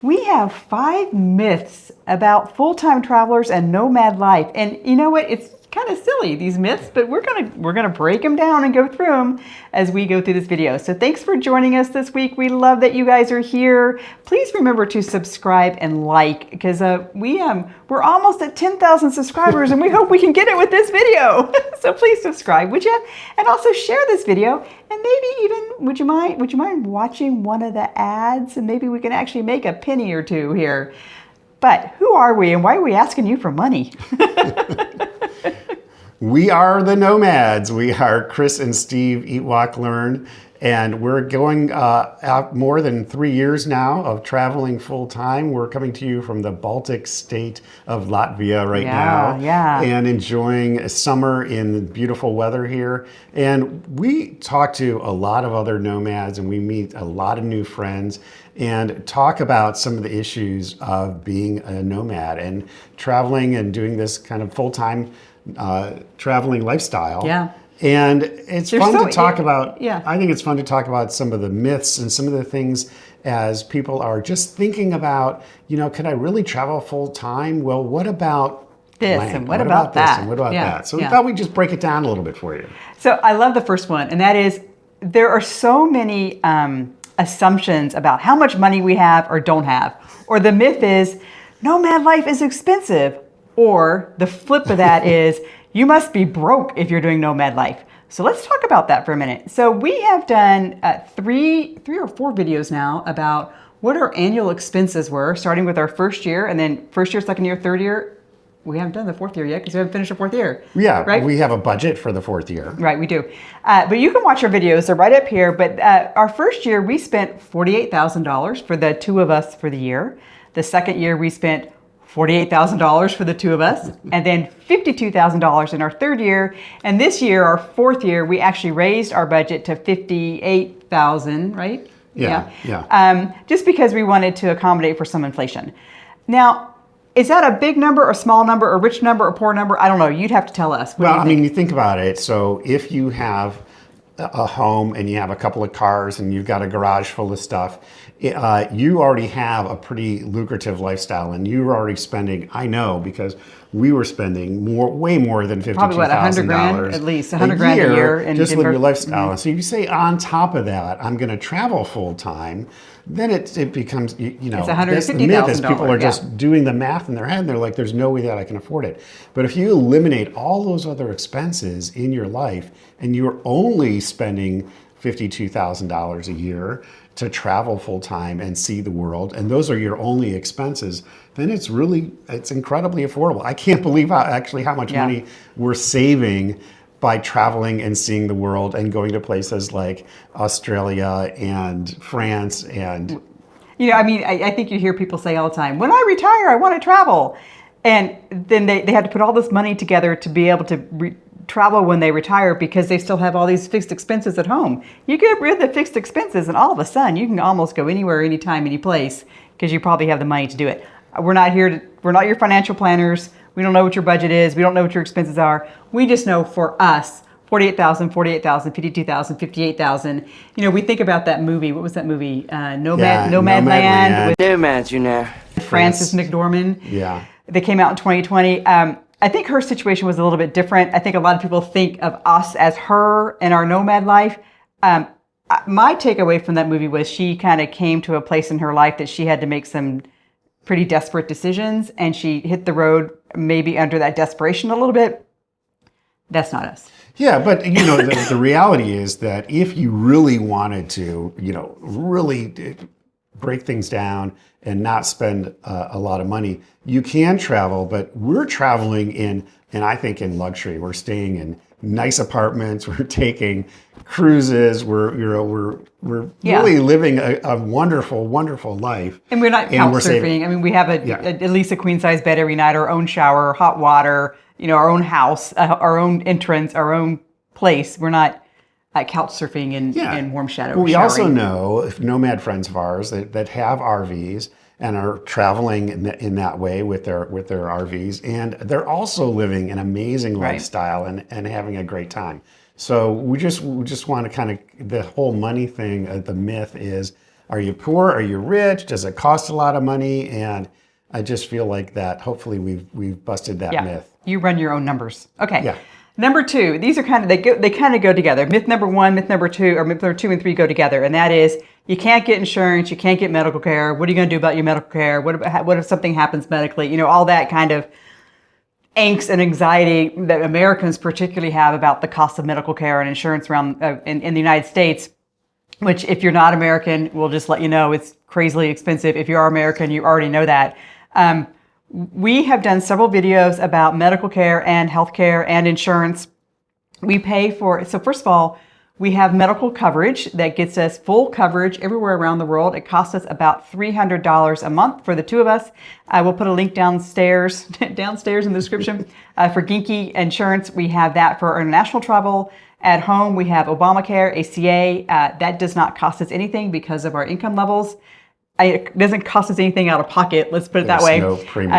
We have 5 myths about full-time travelers and nomad life. And you know what? It's kind of silly, these myths, but we're gonna break them down and go through them as we go through this video. So thanks for joining us this week. We love that you guys are here. Please remember to subscribe and like, because we're almost at 10,000 subscribers and we hope we can get it with this video. So please subscribe, would you? And also share this video, and maybe even would you mind watching one of the ads, and maybe we can actually make a penny or two here. But who are we and why are we asking you for money? We are the Nomads. We are Chris and Steve, EatWalkLearn, and we're going out more than 3 years now of traveling full time. We're coming to you from the Baltic state of Latvia right now, and enjoying summer in beautiful weather here. And we talk to a lot of other nomads, and we meet a lot of new friends and talk about some of the issues of being a nomad and traveling and doing this kind of full-time traveling lifestyle. Yeah. And it's fun to talk about. Yeah. I think it's fun to talk about some of the myths and some of the things as people are just thinking about, could I really travel full time? Well, what about this land? And what about that? And what about that? So we thought we'd just break it down a little bit for you. So I love the first one, and that is there are so many assumptions about how much money we have or don't have. Or the myth is nomad life is expensive. Or the flip of that is you must be broke if you're doing nomad life. So let's talk about that for a minute. So we have done three or four videos now about what our annual expenses were, starting with our first year, and then first year, second year, third year. We haven't done the fourth year yet because we haven't finished our fourth year. Yeah, right? We have a budget for the fourth year. Right, we do. But you can watch our videos. They're right up here. But our first year, we spent $48,000 for the two of us for the year. The second year, we spent $48,000 for the two of us, and then $52,000 in our third year. And this year, our fourth year, we actually raised our budget to $58,000, right? Yeah. Just because we wanted to accommodate for some inflation. Now, is that a big number, a small number, a rich number, a poor number? I don't know. You'd have to tell us. Well, I mean, you think about it. So if you have a home and you have a couple of cars and you've got a garage full of stuff, you already have a pretty lucrative lifestyle, and you're already spending, I know, because we were spending way more than $52,000. Probably what, $100,000 at least, $100,000 a year. Just with your lifestyle. Mm-hmm. So if you say on top of that, I'm going to travel full time, then it becomes, it's $150,000. The myth is people are just doing the math in their head, and they're like, there's no way that I can afford it. But if you eliminate all those other expenses in your life, and you're only spending $52,000 a year to travel full time and see the world, and those are your only expenses, then it's incredibly affordable. I can't believe how much money we're saving by traveling and seeing the world and going to places like Australia and France and... I think you hear people say all the time, when I retire, I want to travel. And then they had to put all this money together to be able to travel when they retire because they still have all these fixed expenses at home. You get rid of the fixed expenses and all of a sudden you can almost go anywhere, anytime, any place because you probably have the money to do it. We're not your financial planners. We don't know what your budget is. We don't know what your expenses are. We just know for us, $48,000, $52,000, $58,000. We think about that movie. What was that movie? Nomadland. With Nomads, Frances McDormand. Yeah. They came out in 2020. I think her situation was a little bit different. I think a lot of people think of us as her and our nomad life. My takeaway from that movie was she kind of came to a place in her life that she had to make some pretty desperate decisions, and she hit the road maybe under that desperation a little bit. That's not us. Yeah, but the reality is that if you really wanted to, really break things down and not spend a lot of money, you can travel, but we're traveling and I think in luxury. We're staying in nice apartments, we're taking cruises, we're really living a wonderful, wonderful life. And we're not couch surfing. I mean, we have at least a queen size bed every night, our own shower, hot water, our own house, our own entrance, our own place. We're not couch surfing in warm shadow. But we also know if nomad friends of ours that have RVs and are traveling in that way with their RVs, and they're also living an amazing lifestyle and having a great time. So we just want to kind of, the whole money thing, the myth is, Are you poor? Are you rich? Does it cost a lot of money? And I just feel like that hopefully we've busted that myth. You run your own numbers. Okay. Yeah. Number two, these are they kind of go together. Myth number one, myth number two, or myth number 2 and 3 go together, and that is you can't get insurance, you can't get medical care. What are you going to do about your medical care? What if something happens medically? You know, all that kind of angst and anxiety that Americans particularly have about the cost of medical care and insurance around in the United States. Which, if you're not American, we'll just let you know it's crazily expensive. If you are American, you already know that. We have done several videos about medical care and healthcare and insurance. We pay for, so first of all, we have medical coverage that gets us full coverage everywhere around the world. It costs us about $300 a month for the two of us. We'll put a link downstairs in the description. For Ginkgo Insurance, we have that for our international travel. At home, we have Obamacare, ACA. That does not cost us anything because of our income levels. It doesn't cost us anything out of pocket, let's put it that way.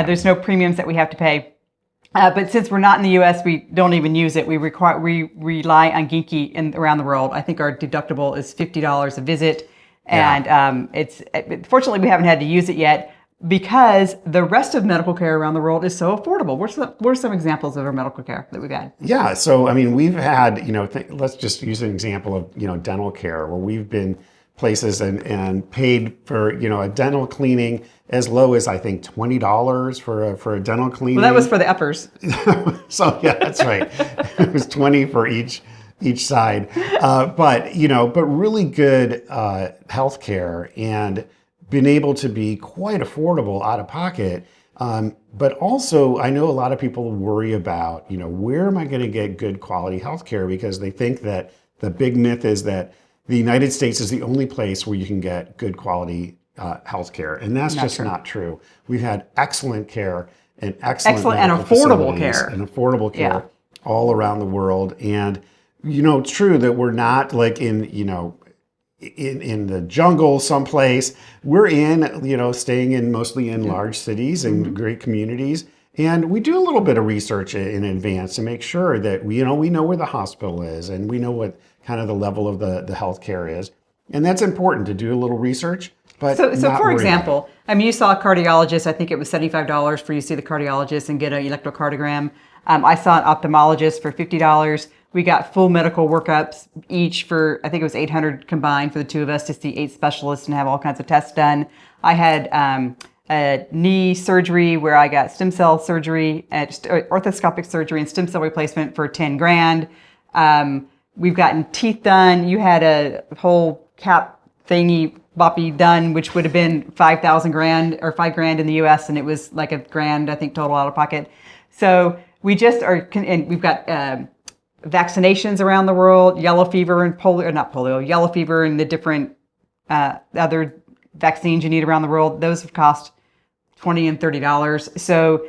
There's no premiums that we have to pay. But since we're not in the U.S., we don't even use it. We rely on Ginkgo around the world. I think our deductible is $50 a visit. And fortunately, we haven't had to use it yet because the rest of medical care around the world is so affordable. What are some examples of our medical care that we've had? Yeah, so I mean, we've had, let's just use an example of, dental care where we've been places and paid for, a dental cleaning as low as I think $20 for a dental cleaning. Well, that was for the uppers. So yeah, that's right. It was 20 for each side. But really good health care and been able to be quite affordable out of pocket. But also, I know a lot of people worry about, where am I going to get good quality health care? Because they think that the big myth is that the United States is the only place where you can get good quality health care. And that's just not true. We've had excellent care and excellent and affordable care. And affordable care all around the world. And, it's true that we're not like in the jungle someplace. We're staying mostly in large cities and great communities. And we do a little bit of research in advance to make sure that we know where the hospital is and we know what kind of the level of the healthcare is. And that's important to do a little research. But so for example, you saw a cardiologist. I think it was $75 for you to see the cardiologist and get an electrocardiogram. I saw an ophthalmologist for $50. We got full medical workups each for, I think it was $800 combined for the two of us to see 8 specialists and have all kinds of tests done. I had a knee surgery where I got stem cell surgery, orthoscopic surgery and stem cell replacement for $10,000. We've gotten teeth done. You had a whole cap thingy boppy done, which would have been $5,000 or $5,000 in the U.S. and it was like $1,000, I think, total out of pocket. So we just are, and we've got vaccinations around the world, yellow fever and yellow fever and the different other vaccines you need around the world. Those have cost $20 and $30. So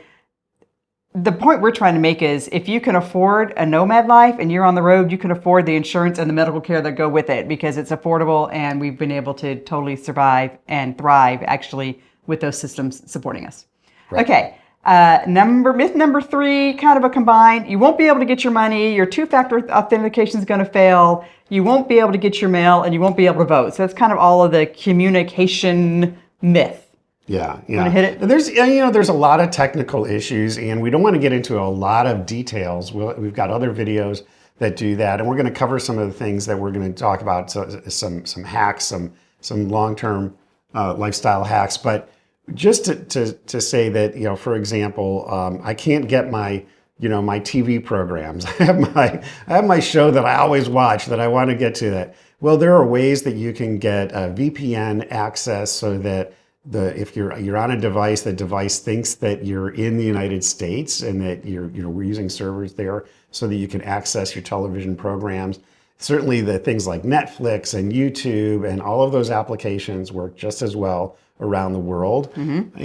the point we're trying to make is if you can afford a nomad life and you're on the road, you can afford the insurance and the medical care that go with it because it's affordable and we've been able to totally survive and thrive actually with those systems supporting us. Right. Okay. Myth number 3, kind of a combined. You won't be able to get your money. Your 2-factor authentication is going to fail. You won't be able to get your mail and you won't be able to vote. So that's kind of all of the communication myth. Yeah. Hit it? There's a lot of technical issues and we don't want to get into a lot of details. We've got other videos that do that and we're going to cover some of the things that we're going to talk about. So some hacks, some long-term lifestyle hacks, but just to say that, for example, I can't get my TV programs. I have my show that I always watch that I want to get to that. Well, there are ways that you can get VPN access so that if you're on a device, the device thinks that you're in the United States and that we're using servers there so that you can access your television programs. Certainly the things like Netflix and YouTube and all of those applications work just as well around the world. Mm-hmm.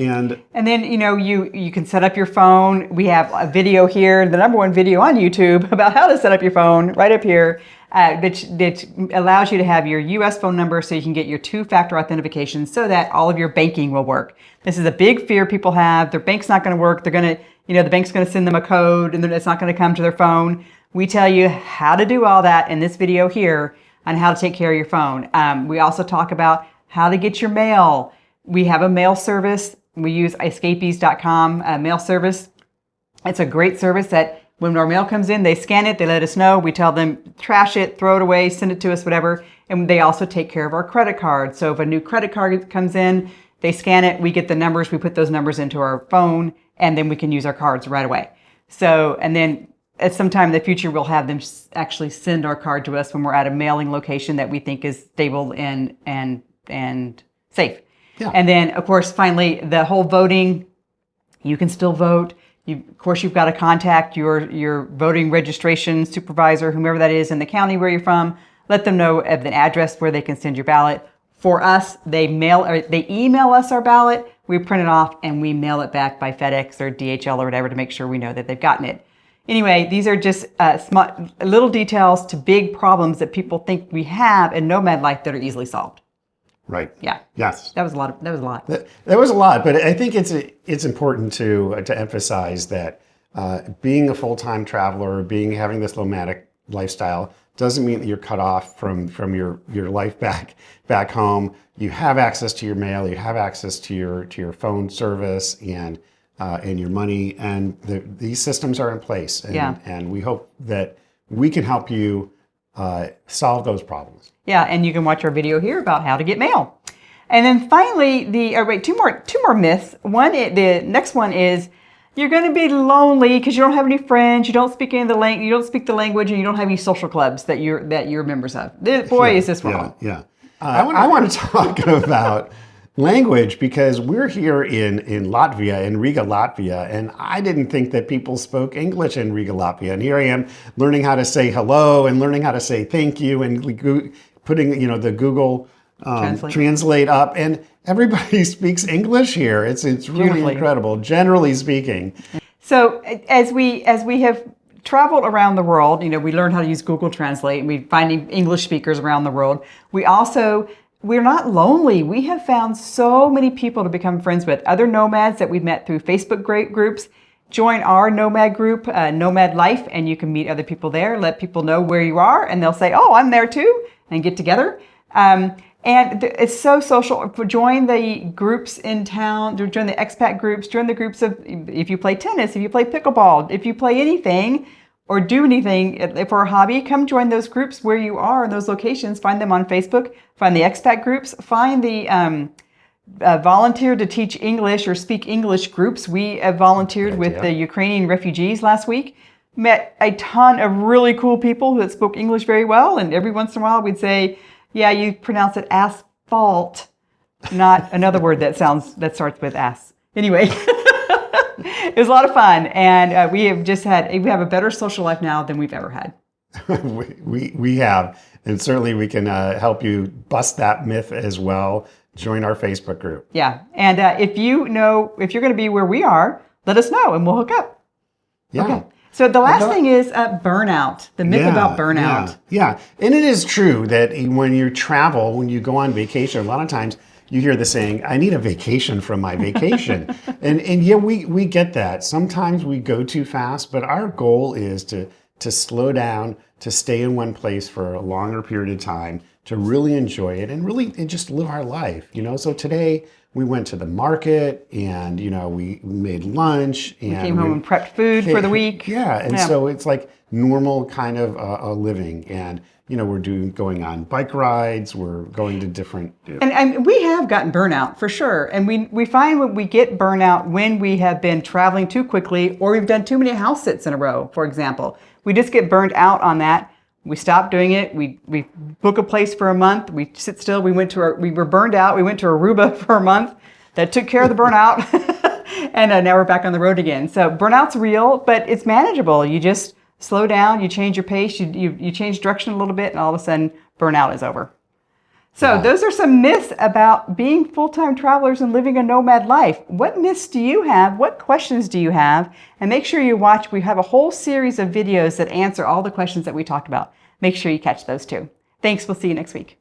And then, you can set up your phone. We have a video here, the number 1 video on YouTube about how to set up your phone right up here that allows you to have your US phone number so you can get your 2-factor authentication so that all of your banking will work. This is a big fear people have. Their bank's not going to work. They're going to, the bank's going to send them a code and then it's not going to come to their phone. We tell you how to do all that in this video here on how to take care of your phone. We also talk about how to get your mail. We have a mail service. We use escapees.com mail service. It's a great service that when our mail comes in, they scan it, they let us know. We tell them, trash it, throw it away, send it to us, whatever. And they also take care of our credit card. So if a new credit card comes in, they scan it, we get the numbers, we put those numbers into our phone, and then we can use our cards right away. So, and then at some time in the future, we'll have them actually send our card to us when we're at a mailing location that we think is stable and safe. Yeah. And then, of course, finally, the whole voting, you can still vote. Of course, you've got to contact your voting registration supervisor, whomever that is in the county where you're from. Let them know of the address where they can send your ballot. For us, they email us our ballot, we print it off, and we mail it back by FedEx or DHL or whatever to make sure we know that they've gotten it. Anyway, these are just smart, little details to big problems that people think we have in nomad life that are easily solved. Right. Yeah. Yes. That was a lot. That was a lot, but I think it's important to emphasize that being a full-time traveler, having this nomadic lifestyle, doesn't mean that you're cut off from your life back home. You have access to your mail, you have access to your phone service and your money, and these systems are in place. And we hope that we can help you solve those problems. Yeah, and you can watch our video here about how to get mail. And then finally, two more myths. The next one is you're going to be lonely because you don't have any friends, you don't speak the language, and you don't have any social clubs that you're members of. Is this wrong? Yeah. I want to talk about language because we're here in Latvia, in Riga, Latvia, and I didn't think that people spoke English in Riga, Latvia. And here I am learning how to say hello and learning how to say thank you and putting the Google Translate up, and everybody speaks English here. It's really incredible, generally speaking. So as we have traveled around the world, we learn how to use Google Translate, and we find English speakers around the world. We're not lonely. We have found so many people to become friends with, other nomads that we've met through Facebook groups. Join our Nomad group, Nomad Life, and you can meet other people there. Let people know where you are, and they'll say, "Oh, I'm there too," and get together. And it's so social. Join the groups in town, join the expat groups, join the groups of, if you play tennis, if you play pickleball, if you play anything or do anything for a hobby, come join those groups where you are in those locations. Find them on Facebook, find the expat groups, find the volunteer to teach English or speak English groups. We volunteered with the Ukrainian refugees last week. Met a ton of really cool people that spoke English very well, and every once in a while we'd say, "Yeah, you pronounce it asphalt, not another word that starts with ass." Anyway, it was a lot of fun, and we have a better social life now than we've ever had. we have, and certainly we can help you bust that myth as well. Join our Facebook group. Yeah, and if you're going to be where we are, let us know, and we'll hook up. Yeah. Okay. So the last thing is burnout, the myth about burnout. Yeah, and it is true that when you travel, when you go on vacation, a lot of times you hear the saying, "I need a vacation from my vacation." and yeah, we get that. Sometimes we go too fast, but our goal is to slow down, to stay in one place for a longer period of time, to really enjoy it and just live our life. So today we went to the market and, we made lunch. And we came home and prepped food for the week. Yeah. And so it's like normal kind of a living. And, we're going on bike rides. We're going to different. And we have gotten burnout for sure. And we find when we get burnout when we have been traveling too quickly or we've done too many house sits in a row, for example. We just get burned out on that. We stop doing it. We book a place for a month. We sit still. We were burned out. We went to Aruba for a month. That took care of the burnout. And now we're back on the road again. So burnout's real, but it's manageable. You just slow down. You change your pace. You change direction a little bit, and all of a sudden, burnout is over. So those are some myths about being full-time travelers and living a nomad life. What myths do you have? What questions do you have? And make sure you watch. We have a whole series of videos that answer all the questions that we talked about. Make sure you catch those too. Thanks. We'll see you next week.